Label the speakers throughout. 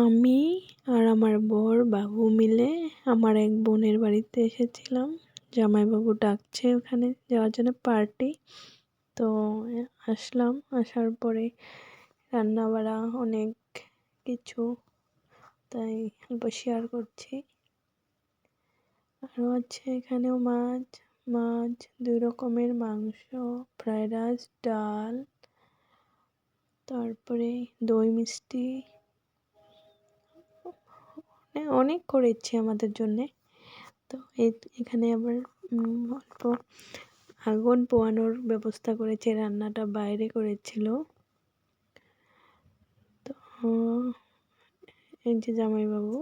Speaker 1: আমি আর আমার বর বাবু মিলে আমার এক বোনের বাড়িতে এসেছিলাম। জামাইবাবু ডাকছে ওখানে যাওয়ার জন্য পার্টি। তো আসলাম, আসার পরে রান্নাবাড়া অনেক কিছু, তাই অল্প শেয়ার করছি। আরও আছে এখানেও মাছ 2 রকমের মাংস, ফ্রাইড রাইস, ডাল, তারপরে দই মিষ্টি, অনেক করেছে আমাদের জন্যে। তো এখানে আবার অল্প আগুন পোয়ানোর ব্যবস্থা করেছে, রান্নাটা বাইরে করেছিল। তো এই যে জামাইবাবু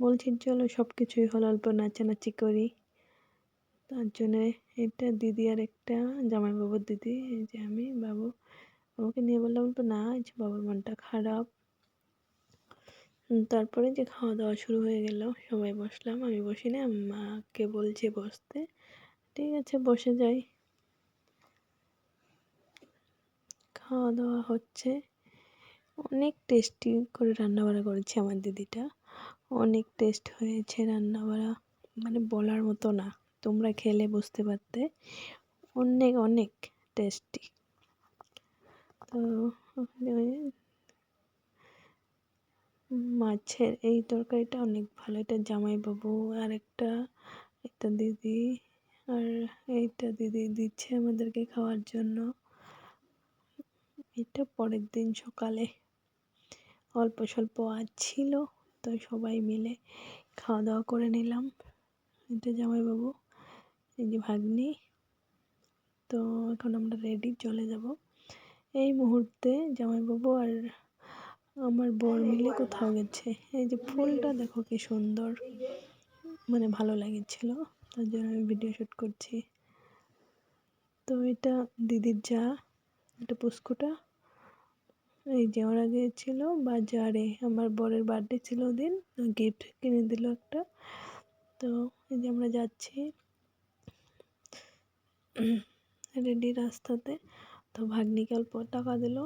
Speaker 1: বলছি চলো সব কিছুই হলো, অল্প নাচানাচি করি। তার জন্যে এটা দিদি আর একটা জামাইবাবুর দিদি, এই যে আমি বাবুকে নিয়ে বললাম অল্প নাচ, বাবার মনটা খারাপ। তারপরে যে খাওয়া দাওয়া শুরু হয়ে গেল, সবাই বসলাম, আমি বসি না, মাকে বলছে বসতে। ঠিক আছে বসে যাই। খাওয়া দাওয়া হচ্ছে, অনেক টেস্টি করে রান্নাবাড়া করেছে আমার দিদিটা, অনেক টেস্ট হয়েছে রান্নাবাড়া, মানে বলার মতো না, তোমরা খেলে বুঝতে পারতে, অনেক অনেক টেস্টি। তো মাছের এই তরকারিটা অনেক ভালো, এটা জামাইবাবু আর একটা দিদি, আর এইটা দিদি দিচ্ছে আমাদেরকে খাওয়ার জন্য। এটা পরের দিন সকালে অল্প স্বল্প আজ ছিল, তো সবাই মিলে খাওয়া দাওয়া করে নিলাম। এটা জামাইবাবু, এই যে ভাগ্নি। তো এখন আমরা রেডি, চলে যাব। এই মুহূর্তে জামাইবাবু আর আমার বর মিলে কোথাও গেছে। এই যে ফুলটা দেখো কি সুন্দর, মানে ভালো লাগছিল, তার জন্য আমি ভিডিও শ্যুট করছি। তো এটা দিদির যা, এটা পুস্কুটা। এই যে ওরা গিয়েছিল বাজারে, আমার বরের বার্থডে ছিল ওদিন, গিফট কিনে দিল একটা। তো এই যে আমরা যাচ্ছি রেডি রাস্তাতে। তো ভাগ্নিকে অল্প টাকা দিল,